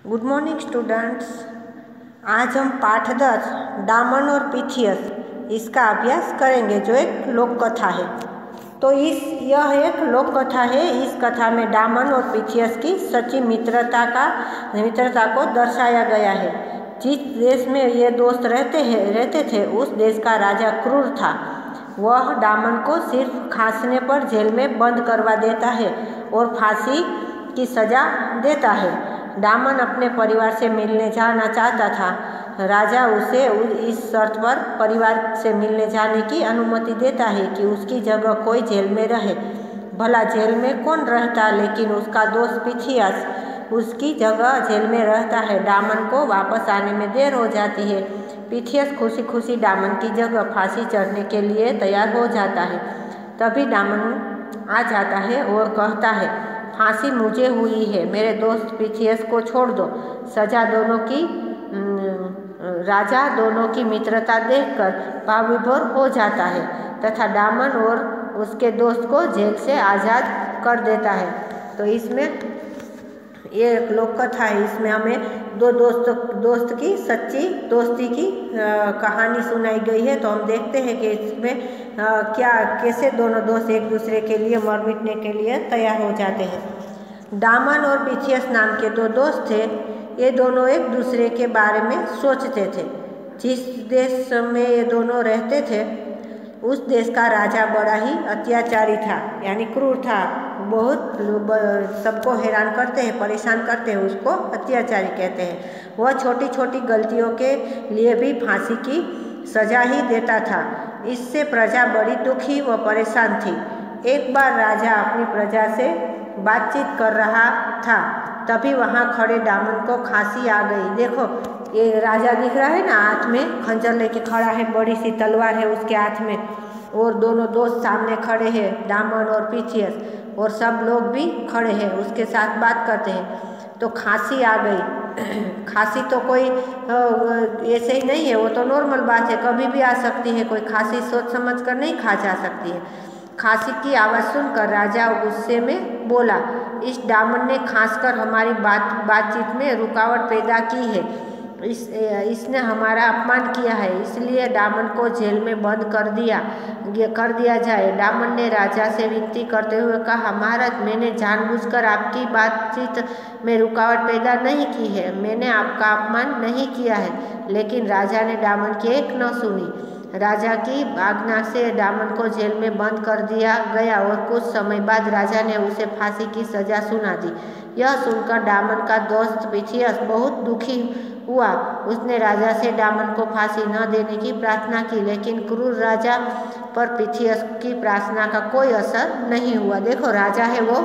Good morning students. आज हम पाठ 10 डामन और पिथियस इसका अभ्यास करेंगे, जो एक लोक कथा है। तो यह एक लोक कथा है। इस कथा में डामन और पिथियस की सच्ची मित्रता को दर्शाया गया है। जिस देश में ये दोस्त रहते थे उस देश का राजा क्रूर था। वह डामन को सिर्फ खांसने पर जेल में बंद करवा देता है और फांसी की सजा देता है। डामन अपने परिवार से मिलने जाना चाहता था। राजा उसे इस शर्त पर परिवार से मिलने जाने की अनुमति देता है कि उसकी जगह कोई जेल में रहे। भला जेल में कौन रहता, लेकिन उसका दोस्त पिथियस उसकी जगह जेल में रहता है। डामन को वापस आने में देर हो जाती है। पिथियस खुशी खुशी डामन की जगह फांसी चढ़ने के लिए तैयार हो जाता है। तभी डामन आ जाता है और कहता है, फांसी मुझे हुई है, मेरे दोस्त पिथियस को छोड़ दो। राजा दोनों की मित्रता देखकर भावविभोर हो जाता है तथा डामन और उसके दोस्त को जेल से आज़ाद कर देता है। तो इसमें ये एक लोक कथा है। इसमें हमें दो दोस्त की सच्ची दोस्ती की कहानी सुनाई गई है। तो हम देखते हैं कि इसमें कैसे दोनों दोस्त एक दूसरे के लिए मर मिटने के लिए तैयार हो जाते हैं। डामन और पिथियस नाम के दो दोस्त थे। ये दोनों एक दूसरे के बारे में सोचते थे। जिस देश में ये दोनों रहते थे उस देश का राजा बड़ा ही अत्याचारी था, यानी क्रूर था। बहुत सबको हैरान करते हैं, परेशान करते हैं, उसको अत्याचारी कहते हैं। वह छोटी छोटी गलतियों के लिए भी फांसी की सजा ही देता था। इससे प्रजा बड़ी दुखी व परेशान थी। एक बार राजा अपनी प्रजा से बातचीत कर रहा था, तभी वहाँ खड़े डामन को खांसी आ गई। देखो, ये राजा दिख रहा है ना, हाथ में खंजर लेके खड़ा है, बड़ी सी तलवार है उसके हाथ में, और दोनों दोस्त सामने खड़े हैं, डामन और पिथियस, और सब लोग भी खड़े हैं, उसके साथ बात करते हैं। तो खांसी आ गई। खांसी तो कोई ऐसे ही नहीं है, वो तो नॉर्मल बात है, कभी भी आ सकती है। कोई खांसी सोच समझ कर नहीं खा जा सकती है। खांसी की आवाज़ सुनकर राजा गुस्से में बोला, इस डामन ने खांसकर हमारी बातचीत में रुकावट पैदा की है। इसने हमारा अपमान किया है, इसलिए डामन को जेल में बंद कर दिया जाए। डामन ने राजा से विनती करते हुए कहा, महाराज, मैंने जानबूझकर आपकी बातचीत में रुकावट पैदा नहीं की है, मैंने आपका अपमान नहीं किया है। लेकिन राजा ने डामन की एक न सुनी। राजा की आज्ञा से डामन को जेल में बंद कर दिया गया और कुछ समय बाद राजा ने उसे फांसी की सजा सुना दी। यह सुनकर डामन का दोस्त पिथियस बहुत दुखी हुआ। उसने राजा से डामन को फांसी न देने की प्रार्थना की, लेकिन क्रूर राजा पर पिथियस की प्रार्थना का कोई असर नहीं हुआ। देखो, राजा है वो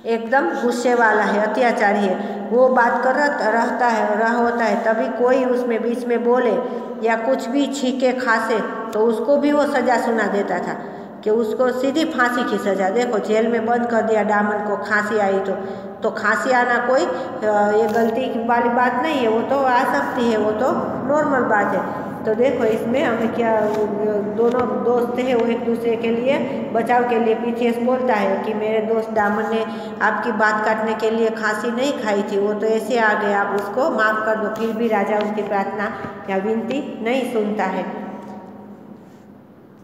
एकदम गुस्से वाला है, अत्याचारी है। वो बात कर रहा होता है, तभी कोई उसमें बीच में बोले या कुछ भी छीके खासे तो उसको भी वो सज़ा सुना देता था कि उसको सीधी फांसी की सज़ा। देखो, जेल में बंद कर दिया डामन को, खांसी आई तो खांसी आना कोई ये गलती वाली बात नहीं है, वो तो आ सकती है, वो तो नॉर्मल बात है। तो देखो, इसमें हमें क्या, दोनों दोस्त हैं वो एक दूसरे के लिए बचाव के लिए पिथियस बोलता है कि मेरे दोस्त डामन ने आपकी बात काटने के लिए खांसी नहीं खाई थी, वो तो ऐसे आ गया, आप उसको माफ़ कर दो। फिर भी राजा उसकी प्रार्थना या विनती नहीं सुनता है।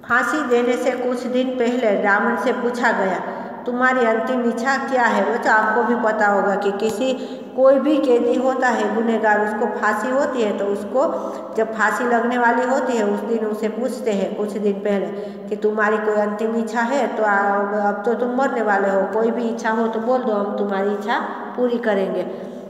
फांसी देने से कुछ दिन पहले डामन से पूछा गया, तुम्हारी अंतिम इच्छा क्या है? वो तो आपको भी पता होगा कि कोई भी कैदी होता है, गुनहगार, उसको फांसी होती है तो उसको जब फांसी लगने वाली होती है उस दिन उसे पूछते हैं कुछ दिन पहले कि तुम्हारी कोई अंतिम इच्छा है? तो अब तो तुम मरने वाले हो, कोई भी इच्छा हो तो बोल दो, हम तुम्हारी इच्छा पूरी करेंगे।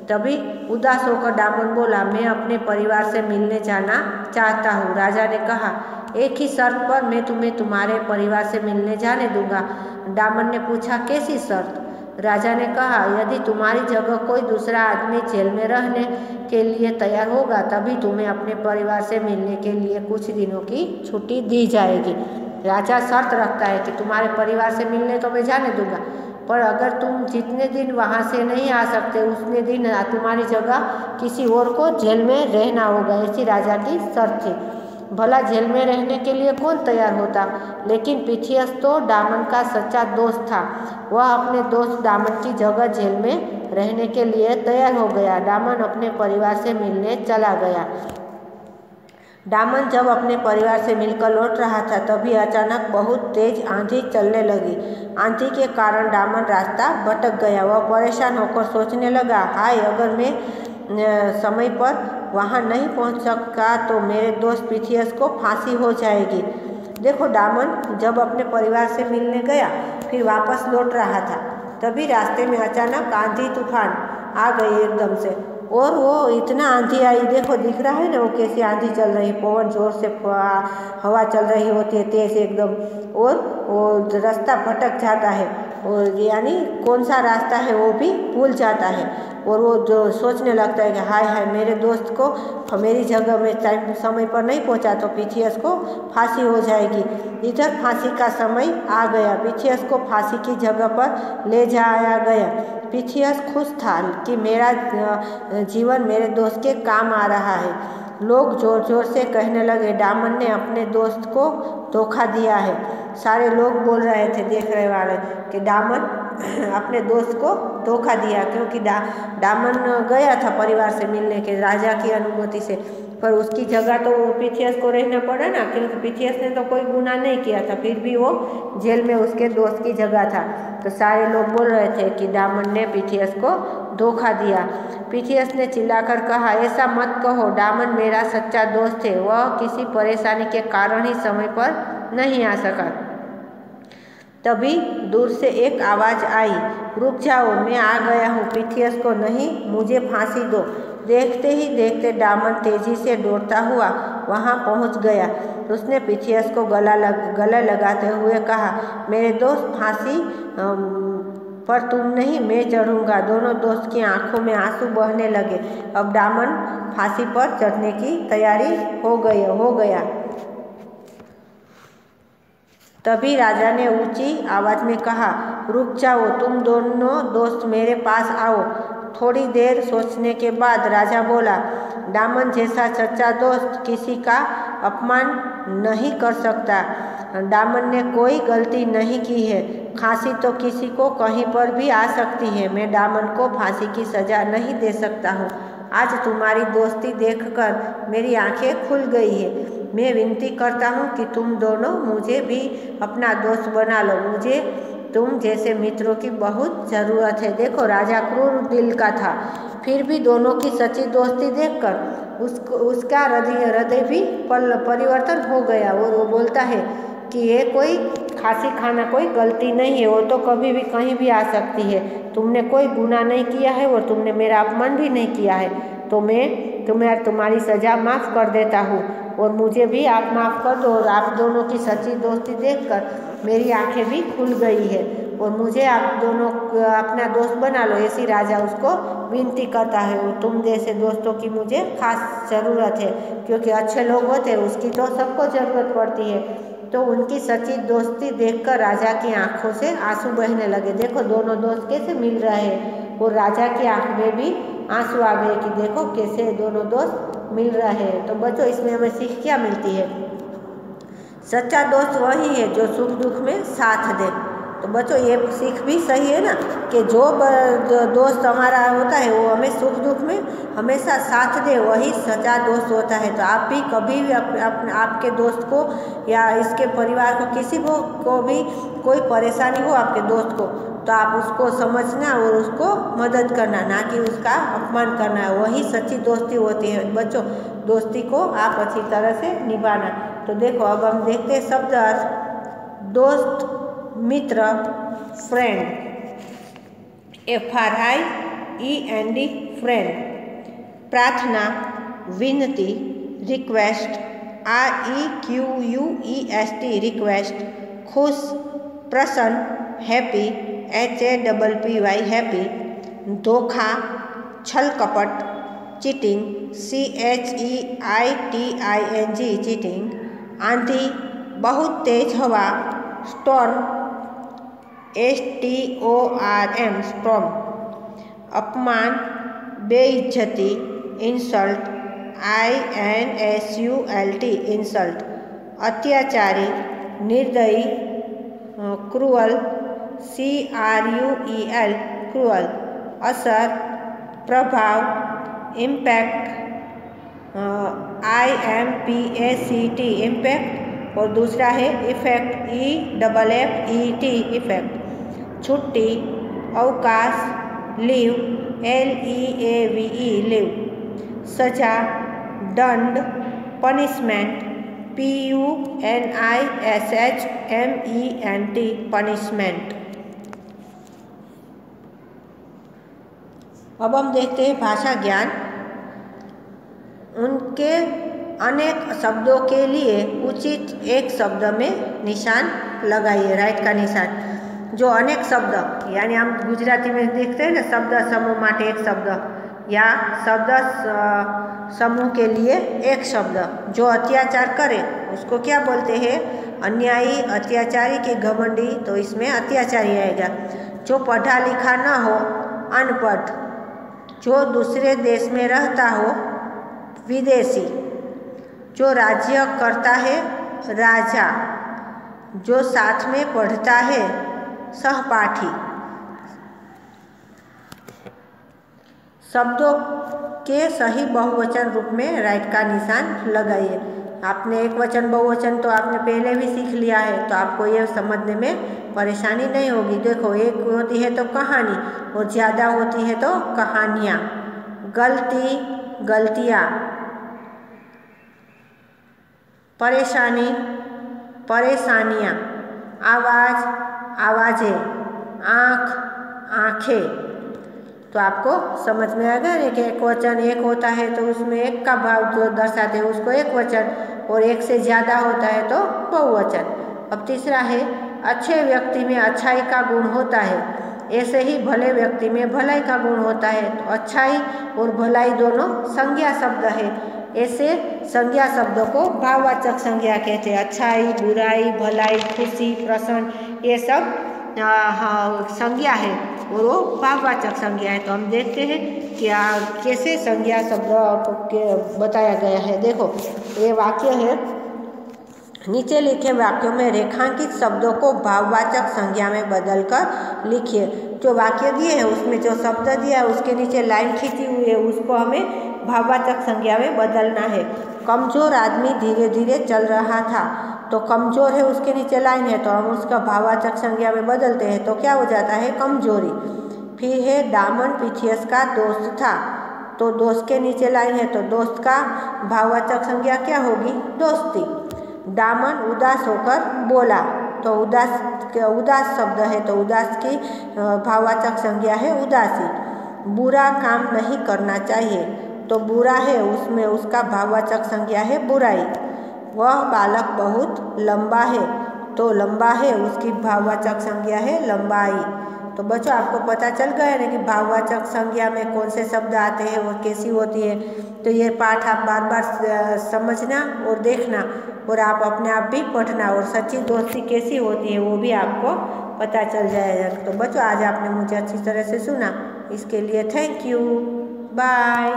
तभी उदास होकर डामन बोला, मैं अपने परिवार से मिलने जाना चाहता हूँ। राजा ने कहा, एक ही शर्त पर मैं तुम्हें तुम्हारे परिवार से मिलने जाने दूंगा। डामन ने पूछा, कैसी शर्त? राजा ने कहा, यदि तुम्हारी जगह कोई दूसरा आदमी जेल में रहने के लिए तैयार होगा तभी तुम्हें अपने परिवार से मिलने के लिए कुछ दिनों की छुट्टी दी जाएगी। राजा शर्त रखता है कि तुम्हारे परिवार से मिलने तो मैं जाने दूंगा, पर अगर तुम जितने दिन वहाँ से नहीं आ सकते उतने दिन तुम्हारी जगह किसी और को जेल में रहना होगा। ऐसी राजा की शर्त थी। भला जेल में रहने के लिए कौन तैयार होता। लेकिन पिथियस तो डामन का सच्चा दोस्त था। वह अपने दोस्त डामन की जगह जेल में रहने के लिए तैयार हो गया। डामन अपने परिवार से मिलने चला गया। डामन जब अपने परिवार से मिलकर लौट रहा था तभी अचानक बहुत तेज आंधी चलने लगी। आंधी के कारण डामन रास्ता भटक गया। वह परेशान होकर सोचने लगा, हाय, अगर मैं समय पर वहाँ नहीं पहुँच सका तो मेरे दोस्त पिथियस को फांसी हो जाएगी। देखो, डामन जब अपने परिवार से मिलने गया फिर वापस लौट रहा था, तभी रास्ते में अचानक आंधी तूफान आ गई एकदम से। और वो इतना आंधी आई, देखो दिख रहा है ना वो कैसी आंधी चल रही, पवन जोर से हवा चल रही होती है तेज एकदम, और वो रास्ता भटक जाता है, और यानी कौन सा रास्ता है वो भी भूल जाता है। और वो जो सोचने लगता है कि हाय हाय, मेरे दोस्त को मेरी जगह में टाइम समय पर नहीं पहुंचा तो पिथियस को फांसी हो जाएगी। इधर फांसी का समय आ गया। पिथियस को फांसी की जगह पर ले जाया गया। पिथियस खुश था कि मेरा जीवन मेरे दोस्त के काम आ रहा है। लोग जोर जोर से कहने लगे, डामन ने अपने दोस्त को धोखा दिया है। सारे लोग बोल रहे थे, देख रहे वाले, कि डामन अपने दोस्त को धोखा दिया, क्योंकि डामन गया था परिवार से मिलने के राजा की अनुमति से, पर उसकी जगह तो पिथियस को रहना पड़ा ना, क्योंकि पिथियस ने तो कोई गुनाह नहीं किया था, फिर भी वो जेल में उसके दोस्त की जगह था। तो सारे लोग बोल रहे थे कि डामन ने पिथियस को धोखा दिया। पिथियस ने चिल्लाकर कहा, ऐसा मत कहो, डामन मेरा सच्चा दोस्त है। वह किसी परेशानी के कारण ही समय पर नहीं आ सका। तभी दूर से एक आवाज़ आई, रुक जाओ, मैं आ गया हूँ। पिथियस को नहीं, मुझे फांसी दो। देखते ही देखते डामन तेजी से दौड़ता हुआ वहाँ पहुँच गया। उसने पिथियस को गला लगाते हुए कहा, मेरे दोस्त, फांसी पर तुम नहीं, मैं चढ़ूँगा। दोनों दोस्त की आंखों में आंसू बहने लगे। अब डामन फांसी पर चढ़ने की तैयारी हो गया। तभी राजा ने ऊंची आवाज़ में कहा, रुक जाओ, तुम दोनों दोस्त मेरे पास आओ। थोड़ी देर सोचने के बाद राजा बोला, डामन जैसा सच्चा दोस्त किसी का अपमान नहीं कर सकता। डामन ने कोई गलती नहीं की है। फांसी तो किसी को कहीं पर भी आ सकती है। मैं डामन को फांसी की सज़ा नहीं दे सकता हूँ। आज तुम्हारी दोस्ती देखकर मेरी आंखें खुल गई है। मैं विनती करता हूँ कि तुम दोनों मुझे भी अपना दोस्त बना लो। मुझे तुम जैसे मित्रों की बहुत ज़रूरत है। देखो, राजा क्रूर दिल का था, फिर भी दोनों की सच्ची दोस्ती देखकर उसका हृदय भी परिवर्तन हो गया। और वो बोलता है कि ये कोई फांसी खाना कोई गलती नहीं है, वो तो कभी भी कहीं भी आ सकती है। तुमने कोई गुनाह नहीं किया है और तुमने मेरा अपमान भी नहीं किया है, तो मैं तुम्हारी सज़ा माफ़ कर देता हूँ, और मुझे भी आप माफ़ कर दो। और आप दोनों की सच्ची दोस्ती देखकर मेरी आंखें भी खुल गई है, और मुझे आप दोनों अपना दोस्त बना लो। ऐसी राजा उसको विनती करता है। और तुम जैसे दोस्तों की मुझे खास ज़रूरत है, क्योंकि अच्छे लोग होते हैं उसकी तो सबको ज़रूरत पड़ती है। तो उनकी सच्ची दोस्ती देखकर राजा की आंखों से आंसू बहने लगे। देखो, दोनों दोस्त कैसे मिल रहे हैं, और राजा की आंख में भी आंसू आ गए कि देखो कैसे दोनों दोस्त मिल रहे हैं। तो बच्चों, इसमें हमें सीख क्या मिलती है? सच्चा दोस्त वही है जो सुख दुख में साथ दे। तो बच्चों, ये सीख भी सही है ना, कि जो दोस्त हमारा होता है वो हमें सुख दुख में हमेशा साथ दे, वही सच्चा दोस्त होता है। तो आप भी कभी भी आपके दोस्त को या इसके परिवार को, किसी को भी कोई परेशानी हो आपके दोस्त को, तो आप उसको समझना और उसको मदद करना, ना कि उसका अपमान करना। वही सच्ची दोस्ती होती है बच्चों। दोस्ती को आप अच्छी तरह से निभाना। तो देखो, अब हम देखते हैं शब्द अर्थ। दोस्त, मित्र, फ्रेंड, FRIEND, फ्रेंड। प्रार्थना, विनती, रिक्वेस्ट, REQUEST, रिक्वेस्ट। खुश, प्रसन्न, हैप्पी, HAPPY, हैप्पी। धोखा, छल कपट, चीटिंग, CHEITING, चीटिंग। आंधी, बहुत तेज हवा, स्टॉर्म, STORM, स्टॉर्म। अपमान, बेइज्जती, इंसल्ट, INSULT इंसल्ट, अत्याचारी, निर्दयी क्रूअल, CRUEL क्रूअल, असर, प्रभाव, इम्पैक्ट, IMPACT इम्पैक्ट, और दूसरा है इफेक्ट, EFFET इफेक्ट, छुट्टी, अवकाश, लीव, LEAVE लीव, सजा, दंड, पनिशमेंट, PUNISHMENT पनिशमेंट। अब हम देखते हैं भाषा ज्ञान। उनके अनेक शब्दों के लिए उचित एक शब्द में निशान लगाइए, राइट का निशान। जो अनेक शब्द यानी हम गुजराती में देखते हैं ना, शब्द समूह माटे एक शब्द या शब्द समूह के लिए एक शब्द। जो अत्याचार करे उसको क्या बोलते हैं? अन्यायी, अत्याचारी की घमंडी, तो इसमें अत्याचारी आएगा। जो पढ़ा लिखा ना हो, अनपढ़। जो दूसरे देश में रहता हो, विदेशी। जो राज्य करता है, राजा। जो साथ में पढ़ता है, सहपाठी। शब्दों के सही बहुवचन रूप में राइट का निशान लगाइए। आपने एक वचन बहुवचन तो आपने पहले भी सीख लिया है, तो आपको ये समझने में परेशानी नहीं होगी। देखो, एक होती है तो कहानी और ज़्यादा होती है तो कहानियाँ। गलती, गलतियाँ। परेशानी, परेशानियाँ। आवाज़, आवाज़ें। आँख, आँखें। तो आपको समझ में आ गया कि एक वचन एक होता है तो उसमें एक का भाव जो दर्शाते हैं उसको एक वचन, और एक से ज़्यादा होता है तो बहुवचन। अब तीसरा है, अच्छे व्यक्ति में अच्छाई का गुण होता है, ऐसे ही भले व्यक्ति में भलाई का गुण होता है। तो अच्छाई और भलाई दोनों संज्ञा शब्द है। ऐसे संज्ञा शब्दों को भाववाचक संज्ञा कहते हैं। अच्छाई, बुराई, भलाई, खुशी, प्रसन्न, ये सब संज्ञा है और वो भाववाचक संज्ञा है। तो हम देखते हैं कि कैसे संज्ञा शब्द बताया गया है। देखो, ये वाक्य है, नीचे लिखे वाक्यों में रेखांकित शब्दों को भाववाचक संज्ञा में बदलकर लिखिए। जो वाक्य दिए है उसमें जो शब्द दिया है उसके नीचे लाइन खींची हुई है, उसको हमें भाववाचक संज्ञा में बदलना है। कमजोर आदमी धीरे धीरे चल रहा था, तो कमजोर है उसके नीचे लाइन है तो हम उसका भाववाचक संज्ञा में बदलते हैं तो क्या हो जाता है? कमजोरी। फिर है, दामन पीथियस का दोस्त था, तो दोस्त के नीचे लाइन है तो दोस्त का भाववाचक संज्ञा क्या होगी? दोस्ती। दामन उदास होकर बोला, तो उदास शब्द है तो उदास की भाववाचक संज्ञा है उदासी। बुरा काम नहीं करना चाहिए, तो बुरा है उसमें उसका भाववाचक संज्ञा है बुराई। वह बालक बहुत लंबा है, तो लंबा है उसकी भाववाचक संज्ञा है लंबाई। तो बच्चों, आपको पता चल गया है कि भाववाचक संज्ञा में कौन से शब्द आते हैं और कैसी होती है। तो ये पाठ आप बार बार समझना और देखना, और आप अपने आप भी पढ़ना, और सच्ची दोस्ती कैसी होती है वो भी आपको पता चल जाएगा। तो बच्चों, आज आपने मुझे अच्छी तरह से सुना, इसके लिए थैंक यू। बाय।